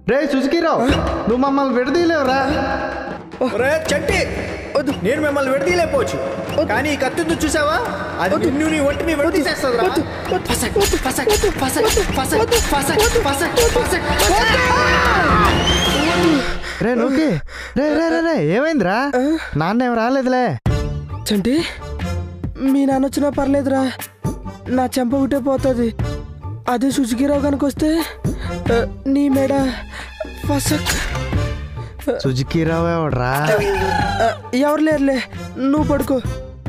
రే సుజుకీరావు, నువ్వు మమ్మల్ని విడదీయలేవురా. చంటి వద్దు, నేను మిమ్మల్ని విడదీయలేకపోవచ్చు, కానీ ఈ కత్తి చూసావా, అది నిన్ను నీ ఒంటిని విడదీసేస్తుందిరా. రే నోకి, రే రే రే రే ఏమైందిరా? నాన్న ఏం రాలేదులే. చంటి, మీ నాన్న వచ్చినా పర్లేదురా, నా చెంప ఒకటే పోతుంది. అదే సుజుకీరావు కనుక వస్తే నీ మెడ ఫసక్. సుజుకీరావు ఎవడరా? ఎవరు లేరులే, నువ్వు పడుకో,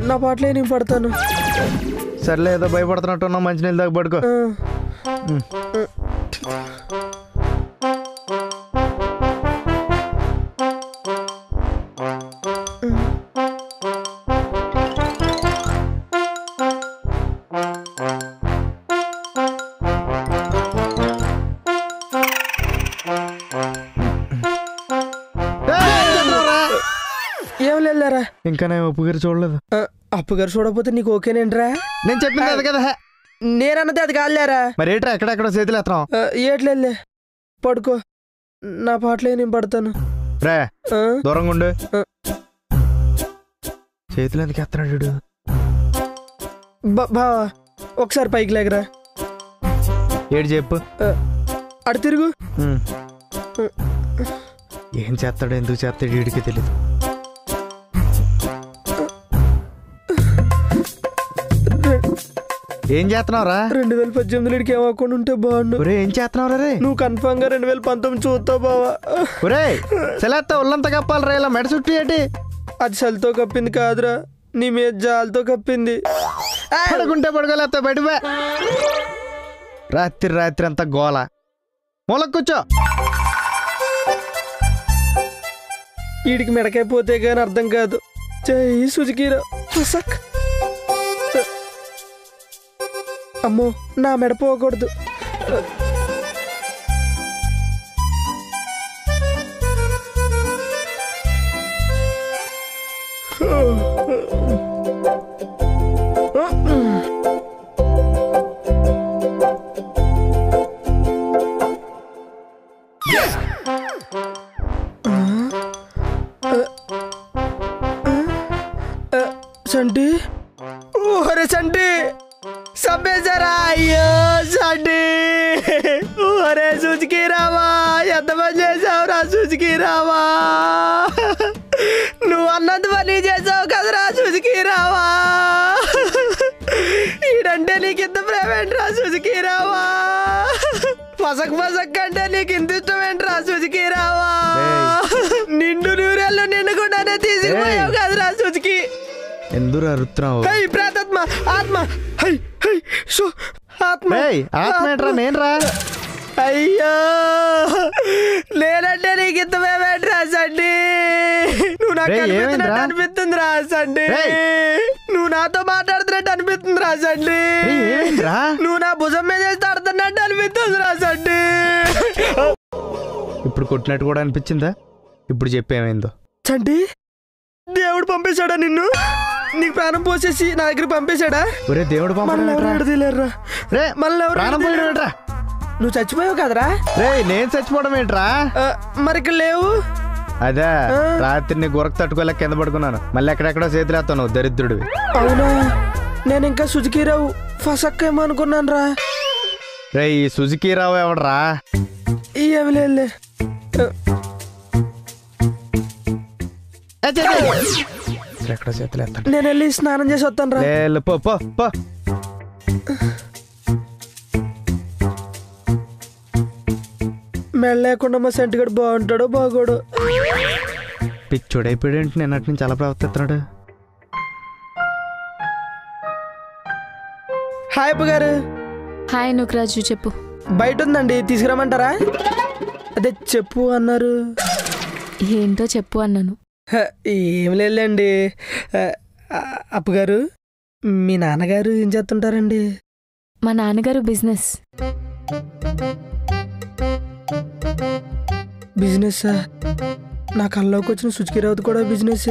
నా పాటలే నేను పడతాను. సర్లే, ఏదో భయపడుతున్నట్టున్నా, మంచినీళ్ళు దాకా పడుకో. ఏం లేరా? ఇంకా నేను ఉప్పు గారు చూడలేదు. అప్పు గారు చూడకపోతే నీకు ఓకేనేంట్రా? నేను చెప్పింది అది కదా. నేనన్నది అది కాదులేరా. మరి ఏట్రా ఎక్కడెక్కడ చేతులు ఎత్తనాం? ఏట్లే, పడుకో, నా పాటలే నేను పడతాను. రే దూరంగా ఉండు. చేతులు ఎందుకు ఎత్తనాడు? బావా ఒకసారి పైకి లేకరా. ఏడు చెప్పు. అడు తిరుగు. ఏం చేస్తాడు, ఎందుకు చేస్తాడు వీడికి తెలీదు. ఏం చేస్తున్నావురా? 2018 ఇడికి ఏమకుండా ఉంటే బాగుండు. ఏం చేస్తున్నావురా? రే నువ్వు కన్ఫర్మ్ గా 2019 చూస్తావు బావా. ఒరే సెలెత్తా ఒళ్ళంతా కప్పాలి రా, ఇలా మెడ చుట్టూ ఏంటి? అది చలితో కప్పింది కాదురా, నీ మీద జాలతో కప్పింది. పడుకుంటే పడుకోలేస్తా, బయటపే. రాత్రి రాత్రి అంతా గోల. మూలకు కూర్చో. వీడికి మెడకాయ పోతే గాని అర్థం కాదు. జై సుజుకీరావు. అమ్మో, నా మెడ పోకూడదు. చంటి, ఓరే చంటి, సబ్బేశారా? అయ్యో చంటి, ఓరే సుజుకీరావా, ఎంత పని చేసావురా సుజుకీరావా? నువ్వు అన్నంత పని చేసావు కదరా సుజుకీరావా? ఈడంటే నీకు ఇంత ప్రేమేంట్రా సుజుకీరావా? పసక్ పసక్ అంటే నీకు ఇంత ఇష్టమేంట్రా సుజుకీరావా? నిండు నూరేళ్ళు నిండుకుండానే తీసుకుపోయావు కదరా సుజుకి. ఎందుకు అరుతున్నావు? ప్రేతాత్మ, ఆత్మ, ఆత్మ, ఆత్మేట్రా? నేనరా? అయ్యో, నేనంటే నీకు ఇంతమేమేంట్రా సండి? నువ్వు నాకు కనిపిస్తున్నట్టు అనిపిస్తుంది రా సండి. నువ్వు నాతో మాట్లాడుతున్నట్టు అనిపిస్తుంది రా సండి. నువ్వు నా భుజం మీద వేసి ఆడుతున్నట్టు అనిపిస్తుంది రా సండి. ఇప్పుడు కొట్టినట్టు కూడా అనిపించిందా? ఇప్పుడు చెప్పేమైందో? చంటి, దేవుడు పంపేశాడా నిన్ను? నీకు ప్రాణం పోసేసి నా దగ్గర పంపేశాడా? ఒరే దేవుడు పంపలేరా? నువ్వు చచ్చిపోయావు కదరా? రే నేను చచ్చిపోవడం ఏంట్రా? మరి ఇక్కడ లేవు. అదే రాత్రి గురకు తట్టుకోలేక కింద పడుకున్నాను. మళ్ళీ ఎక్కడెక్కడో చేతులు ఎత్తాను, దరిద్రుడివి. అవునా? నేను ఇంకా సుజుకీరావు ఫసక్ ఏమో అనుకున్నాను రా. రే ఈ సుజుకీరావు ఎవడరా? ఏమి లేదులే. ఎక్కడో చేతులు ఎత్తాను. నేను వెళ్ళి స్నానం చేసి వస్తాను రా. మెడ లేకుండా మా సెంటిగడు బాగుంటాడో బాగోడు. పిచ్చోడైపోయాడేంటి? నిన్నటి నుంచి అలా ప్రవర్తిస్తున్నాడు. హాయ్ అప్ప గారు. హాయ్ నుక్రాజు, చెప్పు. బయట ఉందండి, తీసుకురమ్మంటారా? అదే చెప్పు అన్నారు. ఏంటో చెప్పు అన్నాను. ఏం లేదండి. అప్పగారు, మీ నాన్నగారు ఏం చేస్తుంటారండి? మా నాన్నగారు బిజినెస్. బిజినెస్సా? నా కల్లోకి వచ్చిన సుజుకీరావు కూడా బిజినెస్.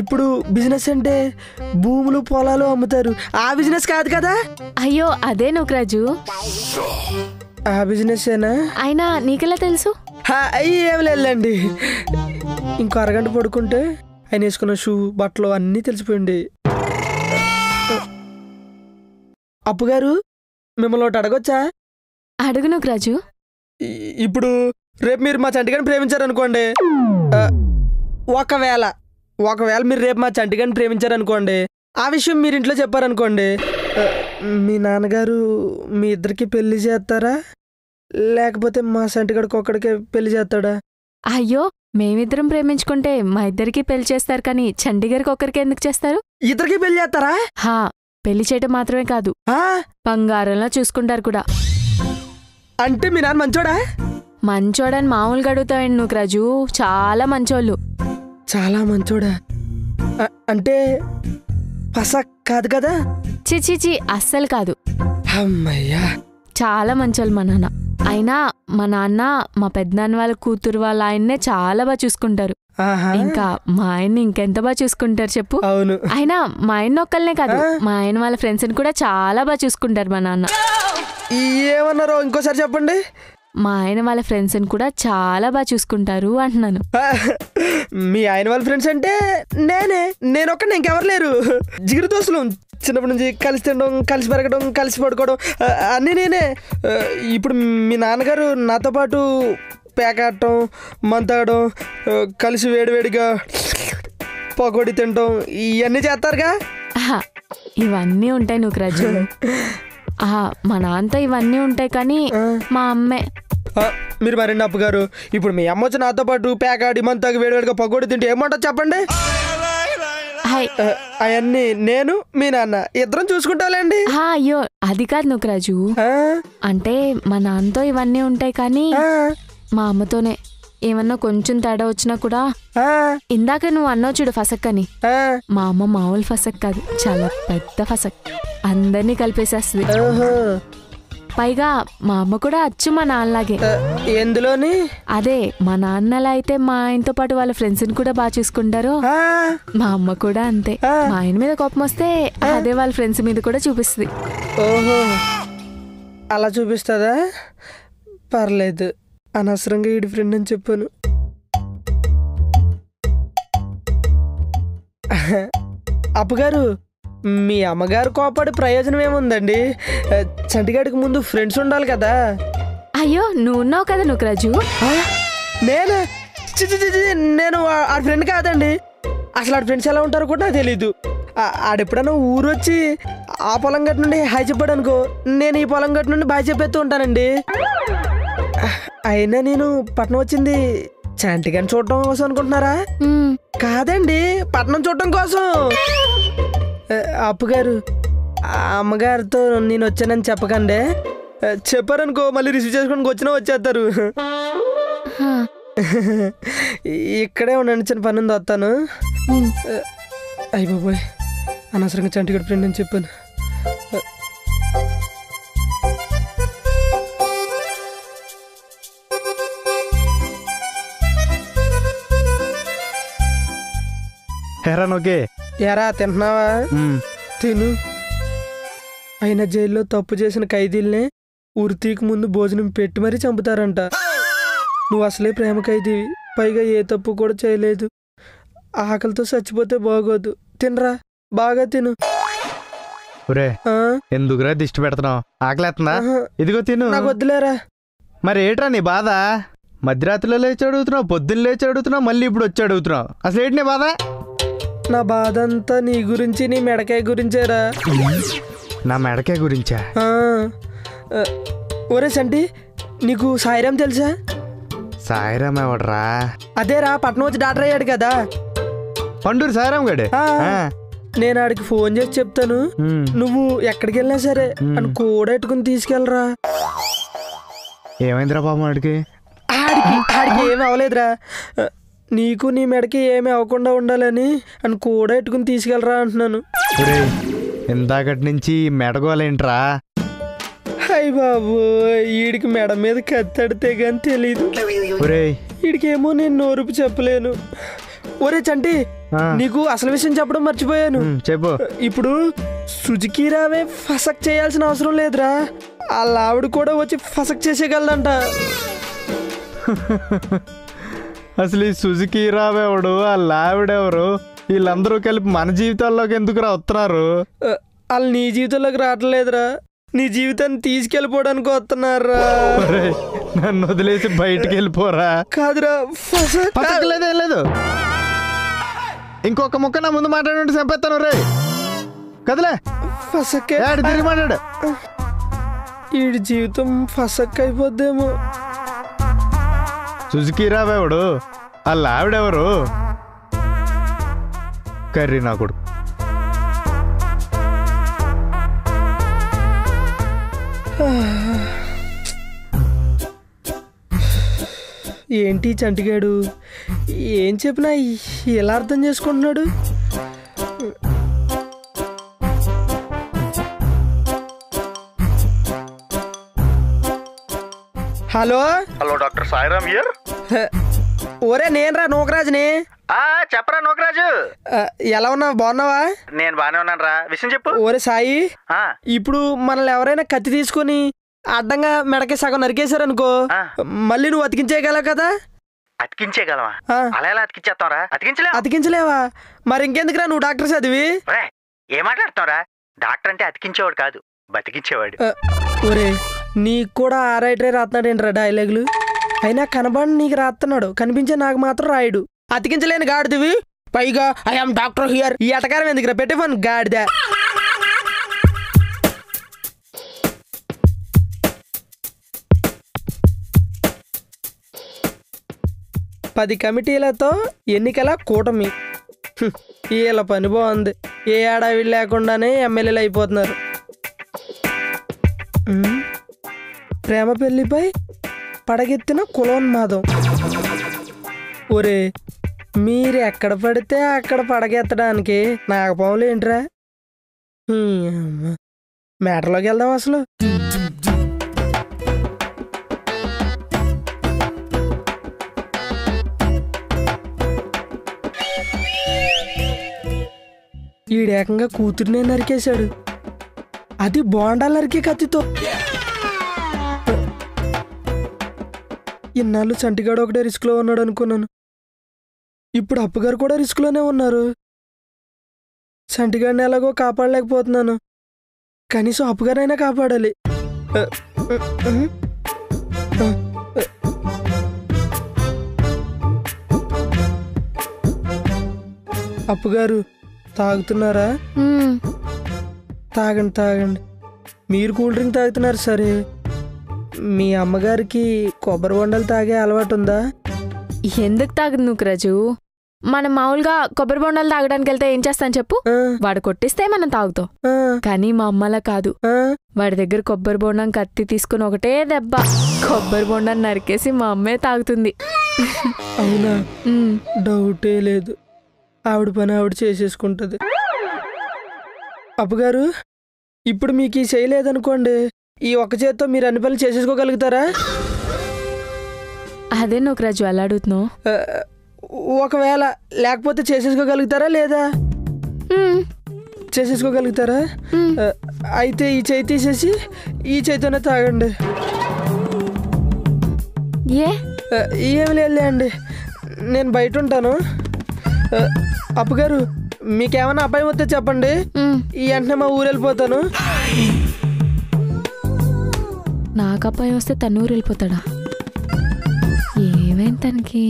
ఇప్పుడు బిజినెస్ అంటే భూములు పొలాలు అమ్ముతారు, ఆ బిజినెస్ కాదు కదా? అయ్యో అదే నుక్రాజు. ఆ బిజినెస్ ఏనా? అయినా నీకెలా తెలుసు? ఏం లేదండి, ఇంకో అరగంట పడుకుంటే ఆయన వేసుకున్న షూ బట్టలు అన్నీ తెలిసిపోయింది. అప్పు గారు, మిమ్మల్ని ఒకటి అడగొచ్చా? అడుగు నుగ్రాజు. ఇప్పుడు రేపు మీరు మా చంటిగాని ప్రేమించారనుకోండి, ఒకవేళ మీరు రేపు మా చంటిగాని ప్రేమించారనుకోండి, ఆ విషయం మీరు ఇంట్లో చెప్పారనుకోండి, మీ నాన్నగారు మీ ఇద్దరికి పెళ్లి చేస్తారా, లేకపోతే మా చంటిగాడికి ఒక్కడికే పెళ్లి చేస్తాడా? అయ్యో, మేమిద్దరం ప్రేమించుకుంటే మా ఇద్దరికి పెళ్లి చేస్తారు, కానీ చండీగర్కి ఒక్కరికి ఎందుకు చేస్తారు? ఇద్దరికి పెళ్లి చేస్తారా? హా, పెళ్లి చేయటం మాత్రమే కాదు, బంగారంలా చూసుకుంటారు కూడా. అంటే మీ నాన్న మంచోడా? మంచోడని మామూలుగా అడుగుతావండి నుగ్రాజు, చాలా మంచోళ్ళు. చాలా మంచోడా అంటే పసక్ కాదు కదా? చిచిచి, అస్సలు కాదు. అమ్మయ్యా, చాలా మంచోళ్ళు మా నాన్న. అయినా మా నాన్న మా పెద్దనాన్న వాళ్ళ కూతురు వాళ్ళ ఆయన్నే చాలా బాగా చూసుకుంటారు. ఇంకా మా ఆయన్ని ఇంకెంత బాగా చూసుకుంటారు చెప్పు. అవును. అయినా మా ఆయన ఒక్కళ్ళనే కాదు, మా ఆయన వాళ్ళ ఫ్రెండ్స్ ని కూడా చాలా బాగా చూసుకుంటారు మా నాన్న. ఏమన్నారో ఇంకోసారి చెప్పండి. మా ఆయన వాళ్ళ ఫ్రెండ్స్ ని కూడా చాలా బాగా చూసుకుంటారు అంటున్నాను. మీ ఆయన వాళ్ళ ఫ్రెండ్స్ అంటే నేను ఒక్కడే, ఇంకెవరు లేరు. జిగురు దోస్తులు, చిన్నప్పటి నుంచి కలిసి తినడం, కలిసి పెరగడం, కలిసి పడుకోవడం అన్నీ నేనే. ఇప్పుడు మీ నాన్నగారు నాతో పాటు పేకాడటం, మంతాడడం, కలిసి వేడివేడిగా పకోడీ తినటం ఇవన్నీ చేస్తారుగా. ఇవన్నీ ఉంటాయి నుగ్రాజు. మా నాన్నతో ఇవన్నీ ఉంటాయి, కానీ మా అమ్మే. మీరు మరండి అప్పు గారు, ఇప్పుడు మీ అమ్మ వచ్చి నాతో పాటు పేకాడి మంతాకి వేడివేడిగా పకోడీ తింటే ఏమంటారు చెప్పండి? అవన్నీ నేను మీ నాన్న ఇద్దరం చూసుకుంటాంలేండి. అయ్యో, అది కాదు నుగ్రాజు. అంటే మా నాన్నతో ఇవన్నీ ఉంటాయి, కానీ మా అమ్మతోనే ఏమన్నా కొంచెం తేడా వచ్చినా కూడా, ఇందాక నువ్వు అన్నావు చూడు ఫసక్ అని, మా అమ్మ మామూలు ఫసక్ కాదు, చాలా పెద్ద ఫసక్, అందరినీ కలిపేసేస్తుంది. పైగా మా అమ్మ కూడా అచ్చు మా నాన్నలాగే. ఎందులోని? అదే, మా నాన్నలా అయితే మా ఆయనతో పాటు వాళ్ళ ఫ్రెండ్స్ ని కూడా బాగా చూసుకుంటారు, మా అమ్మ కూడా అంతే. మా ఆయన మీద కోపం వస్తే అదే వాళ్ళ ఫ్రెండ్స్ మీద కూడా చూపిస్తుంది. ఓహో, అలా చూపిస్తుందా? పర్లేదు, అనవసరంగా ఈడి ఫ్రెండ్ అని చెప్పాను. అప్పుగారు, మీ అమ్మగారు కోపడి ప్రయోజనం ఏముందండి? చంటిగాడికి ముందు ఫ్రెండ్స్ ఉండాలి కదా. అయ్యో, నువ్వు ఉన్నావు కదా నుగ్రాజు. నేను ఆ ఫ్రెండ్ కాదండి. అసలు ఆ ఫ్రెండ్స్ ఎలా ఉంటారో కూడా నాకు తెలీదు. ఆడెప్పుడన్నా ఊరొచ్చి ఆ పొలం గట్టు నుండి హాయ్ చెప్పాడు అనుకో, నేను ఈ పొలం గట్టు నుండి బాయ్ చెప్పేస్తూ ఉంటానండి. అయినా నేను పట్నం వచ్చింది చంటిగాని చూడటం కోసం అనుకుంటున్నారా? కాదండి, పట్నం చూడటం కోసం. అప్పుగారు, అమ్మగారితో నేను వచ్చానని చెప్పకండి. చెప్పారనుకో మళ్ళీ రిసీవ్ చేసుకోవడానికి వచ్చినా వచ్చేస్తారు. ఇక్కడే ఉండండి, చిన్న పని ఉంది, వస్తాను. అయ్య బాబోయ్, అనవసరంగా చంటిగడి ఫ్రెండ్ అని చెప్పాను. ఎరా తింటున్నావా? తిను. అయినా జైల్లో తప్పు చేసిన ఖైదీల్నే ఉరితీకి ముందు భోజనం పెట్టి మరీ చంపుతారంట. నువ్వు అసలే ప్రేమ ఖైదీవి, పైగా ఏ తప్పు కూడా చేయలేదు. ఆకలితో చచ్చిపోతే బాగోదు. తినరా, బాగా తిను. ఎందుకురా దిష్టి పెడుతున్నావు? ఆకలేస్తుందా? ఇదిగో తిను. నాకు వద్దులేరా. మరి ఏట్రా నీ బాధ? మధ్యరాత్రిలో లేచి అడుగుతున్నావు, పొద్దున్న లేచి అడుగుతున్నావు, మళ్ళీ ఇప్పుడు వచ్చి అడుగుతున్నావు. అసలు ఏంటి నీ బాధ? నా బాధ అంతా నీ గురించి, నీ మెడకాయ గురించేరా. నా మెడకాయ గురించా? ఒరే సంటి, నీకు సాయిరాం తెలుసా? సాయిరాం ఎవడరా? అదేరా, పట్నం వచ్చి డాక్టర్ అయ్యాడు కదా, పండూరు సాయిరాం గడే. నేను ఆడికి ఫోన్ చేసి చెప్తాను, నువ్వు ఎక్కడికి వెళ్ళినా సరే అని కూడా ఎట్టుకుని తీసుకెళ్ళరా. ఏమైందిరా బాబు ఆడికి? ఆడికి ఏమి అవ్వలేదురా, నీకు నీ మెడకి ఏమి అవ్వకుండా ఉండాలని అని కూడా ఎట్టుకుని తీసుకెళ్ళరా అంటున్నాను. ఇందాకటి నుంచి మెడగోలేంట్రా? అయ్య బాబు, వీడికి మెడ మీద కత్తడితే గాని తెలీదు. వీడికేమో నేను నోరుపు చెప్పలేను. ఒరే చంటి, నీకు అసలు విషయం చెప్పడం మర్చిపోయాను. చెప్పు. ఇప్పుడు సుజుకి రావే ఫసక్ చేయాల్సిన అవసరం లేదురా, వాళ్ళ ఆవిడ కూడా వచ్చి ఫసక్ చేసేయగలదంట. అసలు ఈ సుజుకి రావెవడు ఆ లావిడెవరు వీళ్ళందరూ కలిపి మన జీవితాల్లోకి ఎందుకు వస్తున్నారు? వాళ్ళు నీ జీవితంలోకి రావట్లేదురా, నీ జీవితాన్ని తీసుకెళ్ళిపోవడానికి వస్తున్నారా. నన్ను వదిలేసి బయటికి వెళ్ళిపోరా. కాదురా లేదేం లేదు, ఇంకొక ముక్క నా ముందు మాట్లాడి చంపేస్తాను రే. కదలే ఫసక్ తిరిగి మాట్లాడు. వీడి జీవితం ఫసక్ అయిపోద్దేమో. సుజుకి రావెవడు ఆ లావిడెవరు? కర్రీ నా కొడుకు. ఏంటి చంటిగాడు ఏం చెప్పినా ఎలా అర్థం చేసుకుంటున్నాడు? Hello hello doctor Sairam here. ఒరే నేనరా నూకరాజుని. చెప్పరా నోకరాజు. ఎలా ఉన్నావు, బాగున్నావా? నేను బానే ఉన్నాను రా, విషయం చెప్పు. ఒరే సాయి, ఇప్పుడు మనల్ని ఎవరైనా కత్తి తీసుకొని అడ్డంగా మెడకి సగం నరికేశారనుకో, మళ్ళీ నువ్వు అతికించేయగలవు కదా? అతికించేయగలవా? అలా ఎలా అతికించేస్తావరా? అతికించలేవా? మరి ఇంకెందుకురా నువ్వు డాక్టర్ చదివి? ఏం మాట్లాడుతావురా? డాక్టర్ అంటే అతికించేవాడు కాదు, బతికించేవాడు. ఒరే నీకు కూడా ఆ రైటరే రాస్తున్నాడేంట్రా డైలాగులు? అయినా కనబడి నీకు రాస్తున్నాడు, కనిపించే నాకు మాత్రం రాయుడు. అతికించలేని గాడిదివి, పైగా ఐఎమ్ డాక్టర్ హియర్. ఈ ఎటకారం ఎందుకురా? పెట్టే ఫోన్ గాడిద. 10 కమిటీలతో ఎన్నికల కూటమి. వీళ్ళ పని బాగుంది, ఏ ఆడావిడి లేకుండానే ఎమ్మెల్యేలు అయిపోతున్నారు. ప్రేమ పెళ్లిపై పడగెత్తిన కులోన్మాదం. ఒరే మీరు ఎక్కడ పడితే అక్కడ పడగెత్తడానికి నాగపాములు ఏంట్రా? మేటలోకి వెళ్దాం. అసలు ఈడేకంగా కూతుర్నే నరికేశాడు, అది బోండాలు నరికే కత్తితో. ఇన్నాళ్ళు చంటిగాడు ఒకటే రిస్క్లో ఉన్నాడు అనుకున్నాను, ఇప్పుడు అప్పుగారు కూడా రిస్క్లోనే ఉన్నారు. చంటిగాడిని ఎలాగో కాపాడలేకపోతున్నాను, కనీసం అప్పుగారైనా కాపాడాలి. అప్పుగారు తాగుతున్నారా? తాగండి తాగండి. మీరు కూల్ డ్రింక్ తాగుతున్నారు సరే, మీ అమ్మగారికి కొబ్బరి బొండలు తాగే అలవాటు ఉందా? ఎందుకు తాగదు నువ్వు రాజు? మనం మామూలుగా కొబ్బరి బొండాలు తాగడానికి వెళ్తే ఏం చేస్తాను చెప్పు? వాడు కొట్టిస్తే మనం తాగుతాం. కానీ మా అమ్మలా కాదు, వాడి దగ్గర కొబ్బరి బొండం కత్తి తీసుకుని ఒకటే దెబ్బ కొబ్బరి బొండాన్ని నరికేసి మా అమ్మే తాగుతుంది. అవునా? డౌటే లేదు, ఆవిడ పని ఆవిడ చేసేసుకుంటది. అప్పుగారు ఇప్పుడు మీకు ఈ చేయలేదనుకోండి, ఈ ఒక్క చేత్తో మీరు అన్ని పనులు చేసేసుకోగలుగుతారా? అదే నువ్వు రాజు అలా అడుగుతున్నావు. ఒకవేళ లేకపోతే చేసేసుకోగలుగుతారా లేదా? చేసేసుకోగలుగుతారా? అయితే ఈ చేయి తీసేసి ఈ చేతితోనే తాగండి. ఏమి లేదు అండి, నేను బయట ఉంటాను. అప్పుగారు మీకేమన్నా అపాయం వస్తే చెప్పండి, ఈ వెంటనే మా ఊరు వెళ్ళిపోతాను. నాకు అపాయం వస్తే తను ఊరు వెళ్ళిపోతాడా? ఏమైంది తనకి?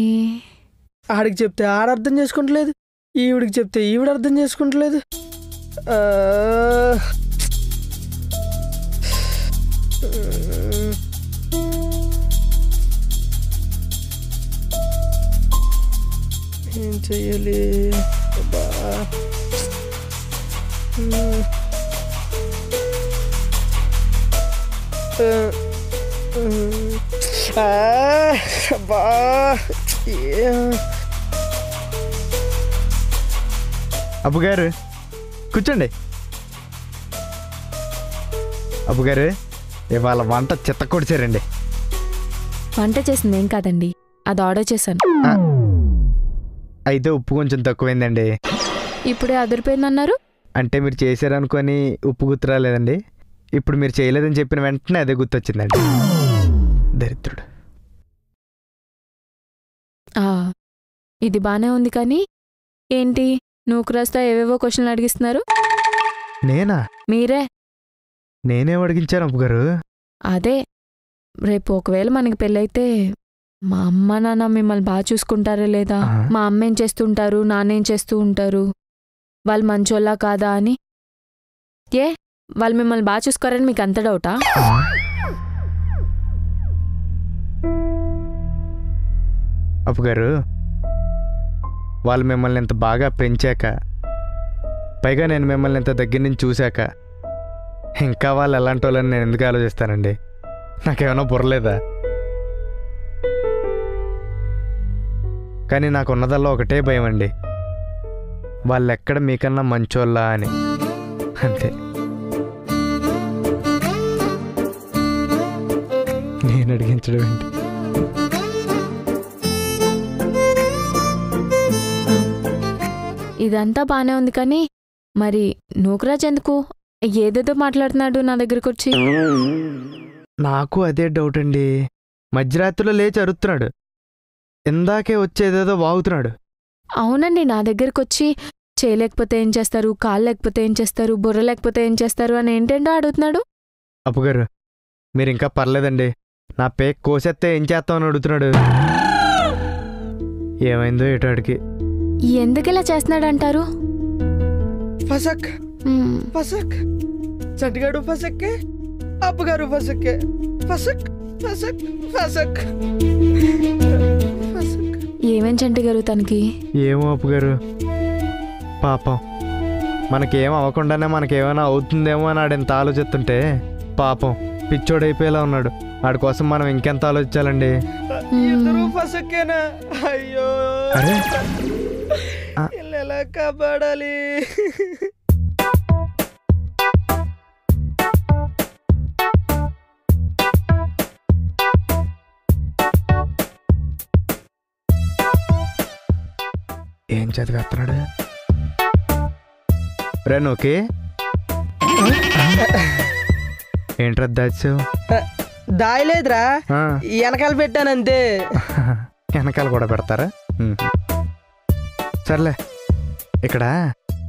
ఆడికి చెప్తే ఆడ అర్థం చేసుకుంటలేదు, ఈవిడికి చెప్తే ఈవిడ అర్థం చేసుకుంటలేదు. ఏం చెయ్యాలి? అప్పుగారు కూర్చోండి. అప్పుగారు ఇవాళ వంట చెత్త కొడిచారండి. వంట చేసింది ఏం కాదండి, అది ఆర్డర్ చేశాను. అయితే ఉప్పు కొంచెం తక్కువైందండి. ఇప్పుడే అదిరిపోయిందన్నారు. అంటే మీరు చేశారనుకొని ఉప్పు గుర్తురాలేదండి. ఇప్పుడు మీరు చేయలేదని చెప్పిన వెంటనే అదే గుర్తొచ్చిందండి. దరిద్రుడు. ఇది బానే ఉంది కానీ ఏంటి నూకరాజ్తో ఏవేవో క్వశ్చన్లు అడిగిస్తున్నారు? నేనా? మీరే. నేనేం అడిగించాను అప్పుగారు? అదే రేపు ఒకవేళ మనకి పెళ్ళైతే మా అమ్మ నాన్న మిమ్మల్ని బాగా చూసుకుంటారా లేదా, మా అమ్మ ఏం చేస్తుంటారు, నాన్నేం చేస్తూ ఉంటారు, వాళ్ళు మంచోళ్ళా కాదా అని. ఏ వాళ్ళు మిమ్మల్ని బాగా చూసుకోరని మీకు అంత డౌటా? అప్పుగారు వాళ్ళు మిమ్మల్ని ఇంత బాగా పెంచాక, పైగా నేను మిమ్మల్ని ఇంత దగ్గర నుంచి చూశాక ఇంకా వాళ్ళు ఎలాంటి వాళ్ళని నేను ఎందుకు ఆలోచిస్తానండి? నాకేమైనా బుర్రలేదా? కానీ నాకున్నదల్లా ఒకటే భయం అండి, వాళ్ళెక్కడ మీకన్నా మంచోళ్ళా అని. అంతే. నేను అడిగించడం ఏంటి? ఇదంతా బానే ఉంది కానీ మరి నూకరాజ్ ఎందుకు ఏదేదో మాట్లాడుతున్నాడు నా దగ్గరకు వచ్చి? నాకు అదే డౌట్ అండి. మధ్యరాత్రిలో లేచి అరుస్తున్నాడు, ఇందాకే వచ్చేదేదో వాగుతున్నాడు. అవునండి, నా దగ్గరకు వచ్చి చేయలేకపోతే ఏం చేస్తారు, కాళ్ళు లేకపోతే ఏం చేస్తారు, బుర్ర లేకపోతే ఏం చేస్తారు అని ఏంటంటో అడుగుతున్నాడు. అప్పుగారు మీరు ఇంకా పర్లేదండి, నా పేక్ కోసేస్తే ఏం చేస్తామని అడుగుతున్నాడు. ఏమైందో ఏటాడికి. ఎందుకు ఇలా చేస్తున్నాడంటారు? ఫసక్ ఫసక్ చంటిగాడు ఫసక్కే, అప్పుగారు ఫసక్కే. ఫసక్ ఫసక్ ఫసక్ ఫసక్. ఏమేం చంటి గారు తనకి? ఏమో అప్పుగారు, పాపం మనకేం అవ్వకుండానే మనకేమైనా అవుతుందేమో అని ఆడింత ఆలోచిస్తుంటే పాపం పిచ్చోడైపోయేలా ఉన్నాడు. వాడి కోసం మనం ఇంకెంత ఆలోచించాలండి? ఇద్దరు ఫసక్కేనా? అయ్యో అరే ఎలా కాపాడాలి? ఏం చదివేస్తున్నాడు? రేణుకి ఏంట్రా దాచావు? దాయలేదురా, వెనకాల పెట్టానంతే. వెనకాల కూడా పెడతారా? సర్లే, ఇక్కడ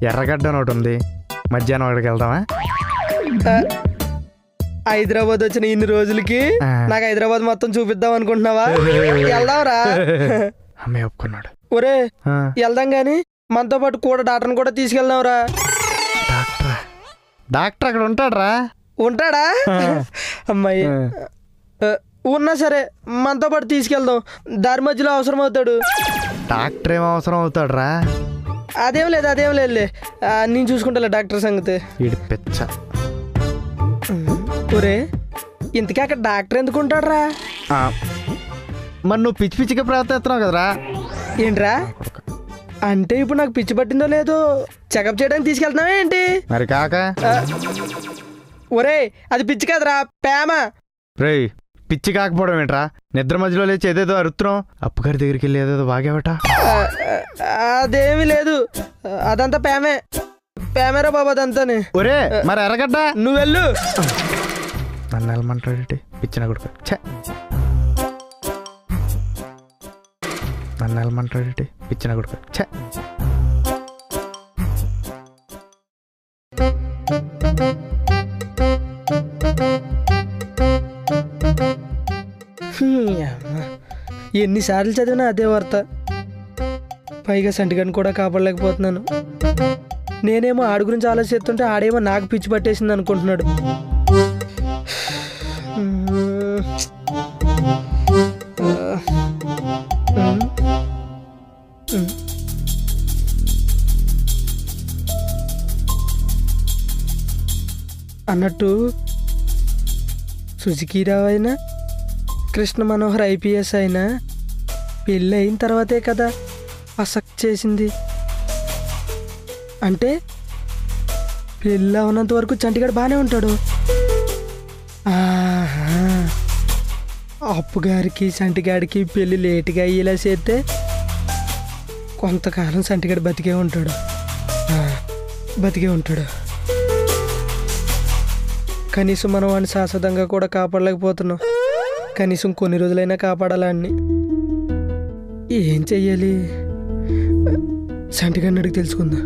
ఎర్రగడ్డ ఒకటి ఉంది, మధ్యాహ్నం అక్కడికి వెళ్దామా? హైదరాబాద్ వచ్చిన ఇన్ని రోజులకి నాకు హైదరాబాద్ మొత్తం చూపిద్దాం అనుకుంటున్నావా? వెళ్దాంరా. అమ్మాయి ఒప్పుకున్నాడు. ఒరే వెళ్దాం గాని మనతో పాటు కూడా డాక్టర్ని కూడా తీసుకెళ్దాంరా. డాక్టరా? డాక్టర్ అక్కడ ఉంటాడ్రా? ఉంటాడా? అమ్మాయి ఉన్నా సరే మనతో పాటు తీసుకెళ్దాం, దారి మధ్యలో అవసరం అవుతాడు. డాక్టర్ ఏం అవసరం అవుతాడ్రా? అదేం లేదులే, నేను చూసుకుంటా డాక్టర్ సంగతి. ఇడిపెచ్చ. ఒరే ఇంతకీ అక్కడ డాక్టర్ ఎందుకు ఉంటాడురా? మరి నువ్వు పిచ్చి పిచ్చిగా ప్రవర్తిస్తున్నావు కదరా. ఏంట్రా అంటే ఇప్పుడు నాకు పిచ్చి పట్టిందో లేదో చెకప్ చేయడానికి తీసుకెళ్తున్నావా ఏంటి? మరి కాక. ఒరే అది పిచ్చి కదరా, ప్రేమ. రేయ్ పిచ్చి కాకపోవడం ఏంట్రా? నిద్ర మధ్యలో లేచి ఏదేదో అరుతున్నావు. అప్పుగారి దగ్గరికి వెళ్ళి ఏదేదో బాగేవట. అదేమి లేదు, అదంతా ప్రేమేరా బాబు, అదంతానే. ఒరే మరి ఎర్రగడ్డ నువ్వు వెళ్ళు. నన్ను వెళ్ళమంటాడు పిచ్చిన కొడుకు. నన్ను వెళ్ళమంటాడు పిచ్చిన కొడుకు. ఎన్నిసార్లు చదివినా అదే వార్త. పైగా సంటిగాని కూడా కాపాడలేకపోతున్నాను. నేనేమో ఆడి గురించి ఆలోచిస్తుంటే ఆడేమో నాకు పిచ్చి పట్టేసింది అనుకుంటున్నాడు. అన్నట్టు సుజుకీరావు అయినా కృష్ణ మనోహర్ ఐపీఎస్ అయినా పెళ్ళి అయిన తర్వాతే కదా ఫసక్ చేసింది. అంటే పెళ్ళి అవునంత వరకు చంటిగాడు బాగానే ఉంటాడు. అప్పుగారికి సంటిగాడికి పెళ్ళి లేటుగా అయ్యేలా చేస్తే కొంతకాలం సంటిగాడు బతికే ఉంటాడు. కనీసం మనం వాడిని శాశ్వతంగా కూడా కాపాడలేకపోతున్నాం. కనీసం కొన్ని రోజులైనా కాపాడాలా అన్ని. ఏం చెయ్యాలి? సంటిగాడిని అడిగి తెలుసుకుందా.